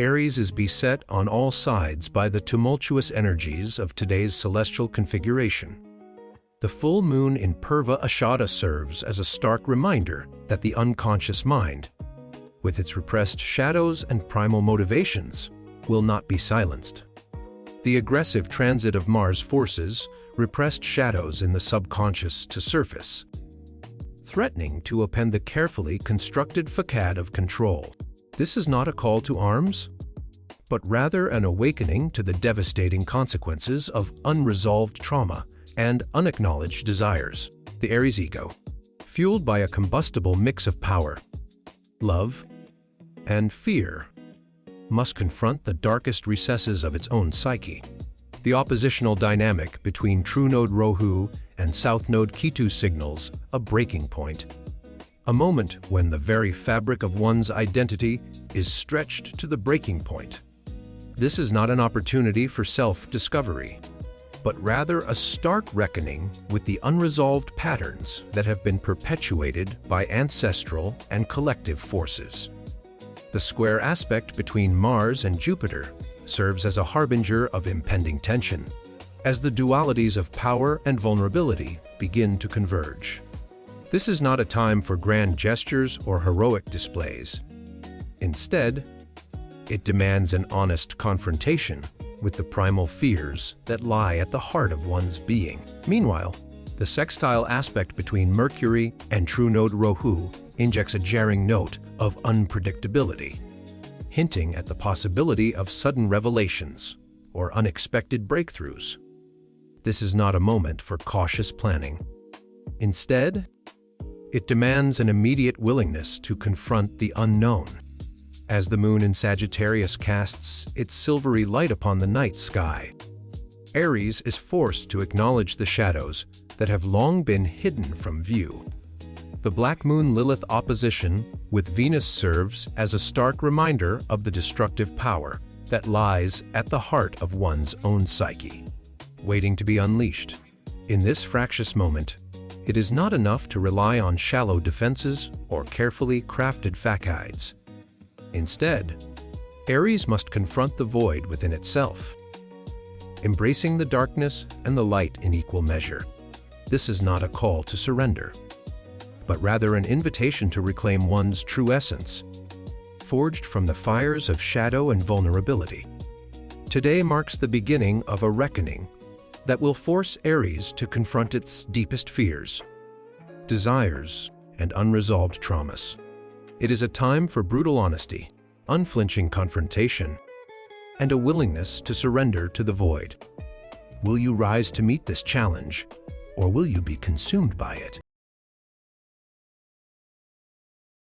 Aries is beset on all sides by the tumultuous energies of today's celestial configuration. The full moon in Purva Ashada serves as a stark reminder that the unconscious mind, with its repressed shadows and primal motivations, will not be silenced. The aggressive transit of Mars forces repressed shadows in the subconscious to surface, threatening to upend the carefully constructed facade of control. This is not a call to arms, but rather an awakening to the devastating consequences of unresolved trauma and unacknowledged desires. The Aries ego, fueled by a combustible mix of power, love, and fear, must confront the darkest recesses of its own psyche. The oppositional dynamic between True Node Rahu and South Node Ketu signals a breaking point, a moment when the very fabric of one's identity is stretched to the breaking point. This is not an opportunity for self-discovery, but rather a stark reckoning with the unresolved patterns that have been perpetuated by ancestral and collective forces. The square aspect between Mars and Jupiter serves as a harbinger of impending tension, as the dualities of power and vulnerability begin to converge. This is not a time for grand gestures or heroic displays. Instead, it demands an honest confrontation with the primal fears that lie at the heart of one's being. Meanwhile, the sextile aspect between Mercury and True Node Rahu injects a jarring note of unpredictability, hinting at the possibility of sudden revelations or unexpected breakthroughs. This is not a moment for cautious planning. Instead, it demands an immediate willingness to confront the unknown, as the moon in Sagittarius casts its silvery light upon the night sky. Aries is forced to acknowledge the shadows that have long been hidden from view. The Black Moon Lilith opposition with Venus serves as a stark reminder of the destructive power that lies at the heart of one's own psyche, waiting to be unleashed. In this fractious moment, it is not enough to rely on shallow defenses or carefully crafted facades. Instead, Aries must confront the void within itself, embracing the darkness and the light in equal measure. This is not a call to surrender, but rather an invitation to reclaim one's true essence, forged from the fires of shadow and vulnerability. Today marks the beginning of a reckoning that will force Aries to confront its deepest fears, desires, and unresolved traumas. It is a time for brutal honesty, unflinching confrontation, and a willingness to surrender to the void. Will you rise to meet this challenge, or will you be consumed by it?